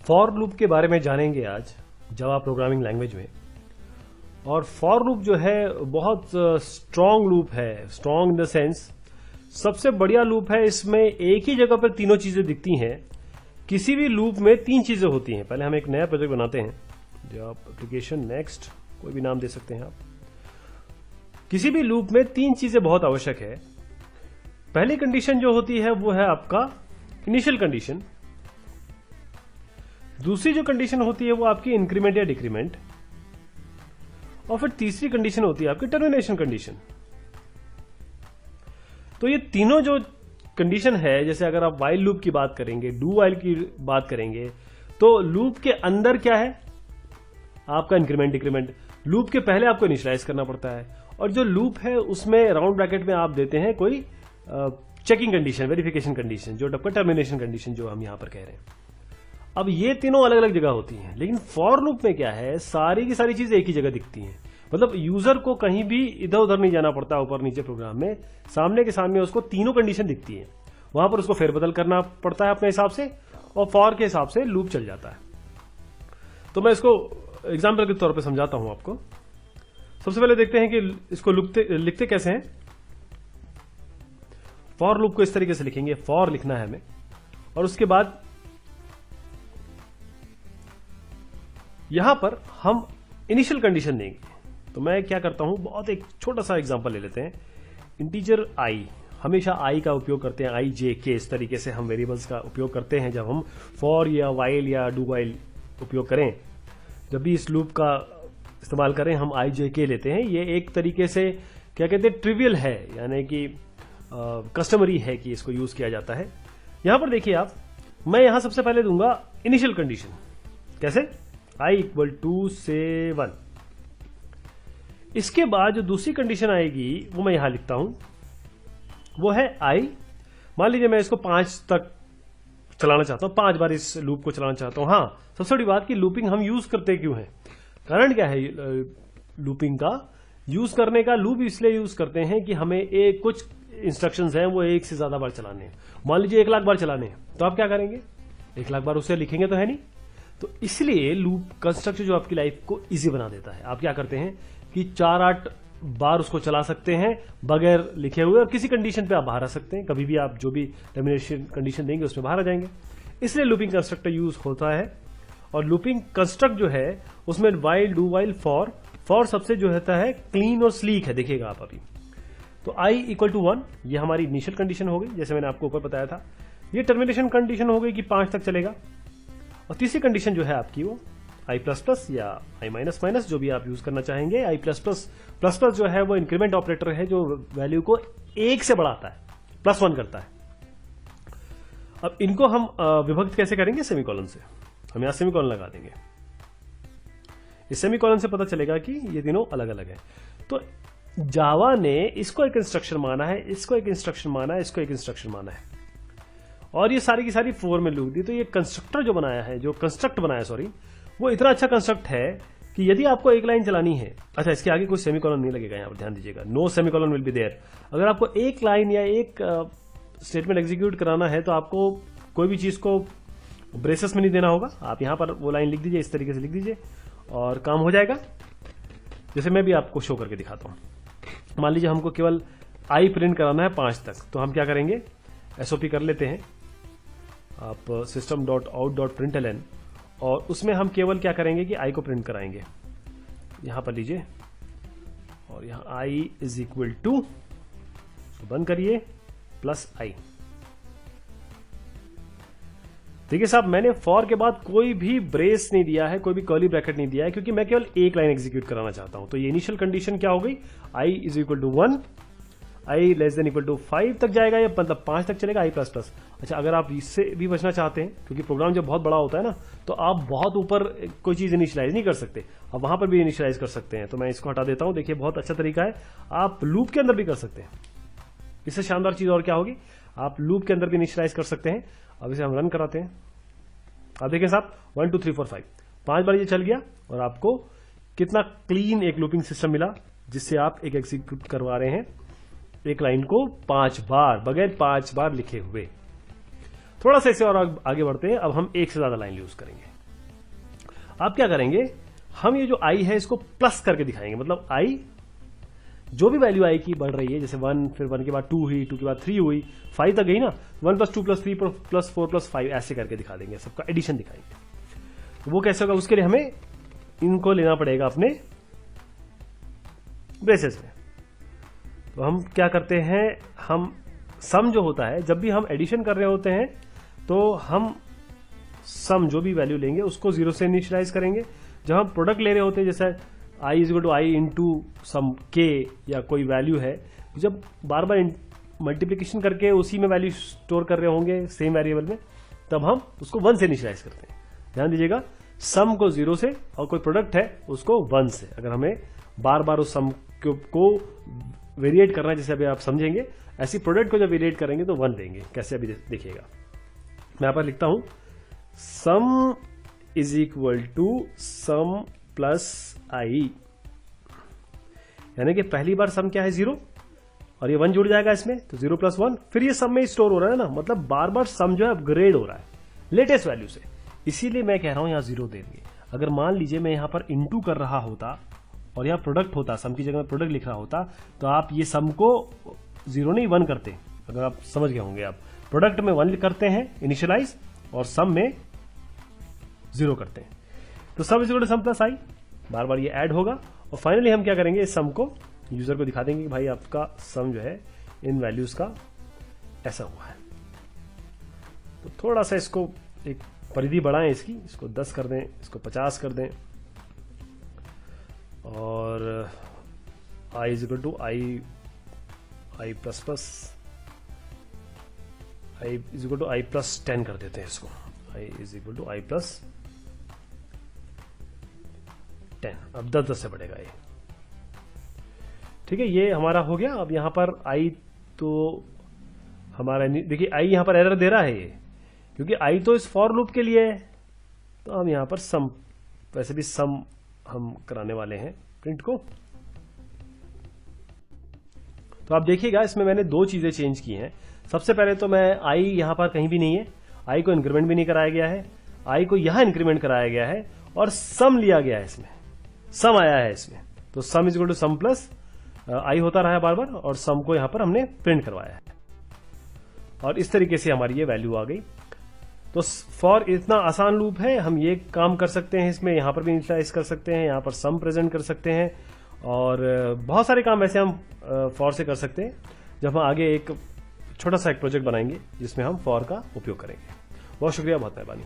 For loop के बारे में जानेंगे आज जावा प्रोग्रामिंग लैंग्वेज में। और फॉर लूप जो है बहुत स्ट्रांग लूप है, स्ट्रांग इन द सेंस सबसे बढ़िया लूप है। इसमें एक ही जगह पर तीनों चीजें दिखती हैं। किसी भी लूप में तीन चीजें होती हैं। पहले हम एक नया प्रोजेक्ट बनाते हैं, जो आप एप्लीकेशन नेक्स्ट कोई भी नाम दे सकते हैं आप। किसी भी लूप में तीन चीजें बहुत आवश्यक है। पहली कंडीशन जो होती है वो है आपका इनिशियल कंडीशन। दूसरी जो कंडीशन होती है वो आपकी इंक्रीमेंट या डिक्रीमेंट, और फिर तीसरी कंडीशन होती है आपकी टर्मिनेशन कंडीशन। तो ये तीनों जो कंडीशन है, जैसे अगर आप वाइल लूप की बात करेंगे, डू वाइल की बात करेंगे, तो लूप के अंदर क्या है आपका इंक्रीमेंट डिक्रीमेंट। लूप के पहले आपको इनिशियलाइज करना पड़ता है, और जो लूप है उसमें राउंड ब्रैकेट में आप देते हैं कोई चेकिंग कंडीशन, वेरिफिकेशन कंडीशन, जो आपका टर्मिनेशन कंडीशन जो हम यहां पर कह रहे हैं। अब ये तीनों अलग अलग जगह होती हैं, लेकिन फॉर लूप में क्या है, सारी की सारी चीजें एक ही जगह दिखती हैं। मतलब यूजर को कहीं भी इधर उधर नहीं जाना पड़ता, ऊपर नीचे प्रोग्राम में सामने के सामने उसको तीनों कंडीशन दिखती है। वहां पर उसको फेरबदल करना पड़ता है अपने हिसाब से, और फॉर के हिसाब से लूप चल जाता है। तो मैं इसको एग्जाम्पल के तौर पर समझाता हूं आपको। सबसे पहले देखते हैं कि इसको लिखते कैसे हैं। फॉर लूप को इस तरीके से लिखेंगे, फॉर लिखना है हमें, और उसके बाद यहां पर हम इनिशियल कंडीशन देंगे। तो मैं क्या करता हूं, बहुत एक छोटा सा एग्जांपल ले लेते हैं। इंटीजर आई, हमेशा आई का उपयोग करते हैं, आई जे के, इस तरीके से हम वेरिएबल्स का उपयोग करते हैं जब हम फॉर या वाइल या डू वाइल उपयोग करें। जब भी इस लूप का इस्तेमाल करें हम आई जे के लेते हैं। ये एक तरीके से क्या कहते हैं, ट्रिवियल है, यानी कि कस्टमरी है कि इसको यूज किया जाता है। यहां पर देखिए आप, मैं यहां सबसे पहले दूंगा इनिशियल कंडीशन। कैसे, i इक्वल टू से 1। इसके बाद जो दूसरी कंडीशन आएगी वो मैं यहां लिखता हूं, वो है i। मान लीजिए मैं इसको 5 तक चलाना चाहता हूं, 5 बार इस लूप को चलाना चाहता हूं। हां, सबसे बड़ी बात कि लूपिंग हम यूज करते क्यों हैं, कारण क्या है लूपिंग का यूज करने का। लूप इसलिए यूज करते हैं कि हमें एक कुछ इंस्ट्रक्शंस हैं वो एक से ज्यादा बार चलाने हैं। मान लीजिए 1 लाख बार चलाने हैं, तो आप क्या करेंगे, 1 लाख बार उसे लिखेंगे तो है नहीं। तो इसलिए लूप कंस्ट्रक्टर जो आपकी लाइफ को इजी बना देता है। आप क्या करते हैं कि 4-8 बार उसको चला सकते हैं बगैर लिखे हुए, और किसी कंडीशन पे आप बाहर आ सकते हैं। कभी भी आप जो भी टर्मिनेशन कंडीशन देंगे उसमें बाहर आ जाएंगे। इसलिए लूपिंग कंस्ट्रक्टर यूज होता है। और लूपिंग कंस्ट्रक्ट जो है उसमें वाइल, डू वाइल, फॉर सबसे जो होता है क्लीन और स्लीक है, देखिएगा आप अभी। तो i इक्वल टू 1 ये हमारी इनिशियल कंडीशन हो गई, जैसे मैंने आपको ऊपर बताया था। ये टर्मिनेशन कंडीशन हो गई कि 5 तक चलेगा। और तीसरी कंडीशन जो है आपकी वो i प्लस प्लस या i माइनस माइनस, जो भी आप यूज करना चाहेंगे। i प्लस प्लस जो है वो इंक्रीमेंट ऑपरेटर है, जो वैल्यू को 1 से बढ़ाता है, +1 करता है। अब इनको हम विभक्त कैसे करेंगे, सेमीकोलन से। हम यहां सेमीकोलन लगा देंगे। इस सेमीकोलन से पता चलेगा कि ये तीनों अलग अलग है। तो जावा ने इसको एक इंस्ट्रक्शन माना है, इसको एक इंस्ट्रक्शन माना है, इसको एक इंस्ट्रक्शन माना है, और ये सारी की सारी 4 में लूप दी। तो ये कंस्ट्रक्टर जो बनाया है, जो कंस्ट्रक्ट बनाया सॉरी, वो इतना अच्छा कंस्ट्रक्ट है कि यदि आपको एक लाइन चलानी है, अच्छा इसके आगे कोई सेमीकोलन नहीं लगेगा, यहां पर ध्यान दीजिएगा, no semicolon will be there. अगर आपको एक लाइन या एक स्टेटमेंट एग्जीक्यूट कराना है तो आपको कोई भी चीज को ब्रेसेस में नहीं देना होगा। आप यहां पर वो लाइन लिख दीजिए, इस तरीके से लिख दीजिए और काम हो जाएगा। जैसे मैं भी आपको शो करके दिखाता हूं। मान लीजिए हमको केवल आई प्रिंट कराना है 5 तक, तो हम क्या करेंगे, एसओपी कर लेते हैं आप system.out.println, और उसमें हम केवल क्या करेंगे कि आई को प्रिंट कराएंगे। यहां पर लीजिए, और यहां आई इज इक्वल टू, बंद करिए, प्लस आई। देखिए साहब, मैंने फॉर के बाद कोई भी ब्रेस नहीं दिया है, कोई भी कर्ली ब्रैकेट नहीं दिया है, क्योंकि मैं केवल एक लाइन एग्जीक्यूट कराना चाहता हूं। तो ये इनिशियल कंडीशन क्या हो गई, i is equal to 1, i less than equal to 5 तक जाएगा, या मतलब 5 तक चलेगा, आई प्लस प्लस। अच्छा, अगर आप इससे भी बचना चाहते हैं, क्योंकि प्रोग्राम जब बहुत बड़ा होता है ना, तो आप बहुत ऊपर कोई चीज इनिशियलाइज नहीं कर सकते, आप वहां पर भी इनिशियलाइज कर सकते हैं। तो मैं इसको हटा देता हूं। देखिए बहुत अच्छा तरीका है, आप लूप के अंदर भी कर सकते हैं। इससे शानदार चीज और क्या होगी, आप लूप के अंदर भी इनिशियलाइज कर सकते हैं। अब इसे हम रन कराते हैं। आप देखें साहब, 1 2 3 4 5 5 बार ये चल गया, और आपको कितना क्लीन एक लूपिंग सिस्टम मिला, जिससे आप एक एग्जीक्यूट करवा रहे हैं एक लाइन को 5 बार, बगैर 5 बार लिखे हुए। थोड़ा सा इसे और आगे बढ़ते हैं। अब हम एक से ज्यादा लाइन यूज करेंगे। आप क्या करेंगे, हम ये जो आई है इसको प्लस करके दिखाएंगे, मतलब आई जो भी वैल्यू आई की बढ़ रही है, जैसे 1, फिर 1 के बाद 2 हुई, 2 के बाद 3 हुई, 5 तक गई ना, 1 + 2 + 3 + 4 + 5 ऐसे करके दिखा देंगे, सबका एडिशन दिखाएंगे। तो वो कैसे होगा, उसके लिए हमें इनको लेना पड़ेगा अपने ब्रेसेस में। तो हम क्या करते हैं, हम सम जो होता है, जब भी हम एडिशन कर रहे होते हैं तो हम सम जो भी वैल्यू लेंगे उसको 0 से इनिशियलाइज करेंगे। जब हम प्रोडक्ट ले रहे होते हैं, जैसे i = i × सम k या कोई वैल्यू है, जब बार बार मल्टीप्लिकेशन करके उसी में वैल्यू स्टोर कर रहे होंगे सेम वेरिएबल में, तब हम उसको 1 से इनिशियलाइज करते हैं। ध्यान दीजिएगा, सम को 0 से और कोई प्रोडक्ट है उसको 1 से। अगर हमें बार बार उस सम को वेरिएट करना है, जैसे अभी आप समझेंगे, ऐसी प्रोडक्ट को जब वेरिएट करेंगे तो 1 देंगे। कैसे, अभी देखिएगा। मैं यहां पर लिखता हूं सम = सम प्लस i, यानी कि पहली बार सम क्या है 0 और ये 1 जुड़ जाएगा इसमें, तो 0 + 1, फिर ये सम में स्टोर हो रहा है ना, मतलब बार बार सम जो है अपग्रेड हो रहा है लेटेस्ट वैल्यू से। इसीलिए मैं कह रहा हूं यहां 0 देंगे। अगर मान लीजिए मैं यहां पर इनटू कर रहा होता और यहां प्रोडक्ट होता, सम की जगह में प्रोडक्ट लिख रहा होता, तो आप ये सम को 0 नहीं 1 करते। अगर आप समझ गए होंगे, आप प्रोडक्ट में 1 करते हैं इनिशियलाइज और सम में 0 करते हैं। तो सम = सम प्लस i, बार बार ये ऐड होगा और फाइनली हम क्या करेंगे, इस सम को यूजर को दिखा देंगे कि भाई आपका सम जो है इन वैल्यूज का ऐसा हुआ है। तो थोड़ा सा इसको एक परिधि बढ़ाएं इसकी, इसको 10 कर दें, इसको 50 कर दें, और i = i + 10 कर देते हैं इसको, i = i + 10। अब 10 से बढ़ेगा ये, ठीक है। ये हमारा हो गया। अब यहां पर i तो हमारा, देखिए i यहां पर एरर दे रहा है ये, क्योंकि i तो इस फॉर लूप के लिए है। तो हम यहां पर सम, वैसे भी सम हम कराने वाले हैं प्रिंट को। तो आप देखिएगा, इसमें मैंने 2 चीजें चेंज की हैं। सबसे पहले तो मैं i यहां पर कहीं भी नहीं है, i को इंक्रीमेंट भी नहीं कराया गया है, i को यहां इंक्रीमेंट कराया गया है और सम लिया गया है, इसमें सम आया है इसमें। तो सम = सम प्लस i होता रहा है बार बार, और सम को यहां पर हमने प्रिंट करवाया है, और इस तरीके से हमारी ये वैल्यू आ गई। तो फॉर इतना आसान लूप है, हम ये काम कर सकते हैं इसमें, यहां पर भी इनिशियलाइज कर सकते हैं, यहां पर सम प्रेजेंट कर सकते हैं, और बहुत सारे काम ऐसे हम फॉर से कर सकते हैं। जब हम आगे एक छोटा सा एक प्रोजेक्ट बनाएंगे जिसमें हम फॉर का उपयोग करेंगे। बहुत शुक्रिया, बहुत मेहरबानी।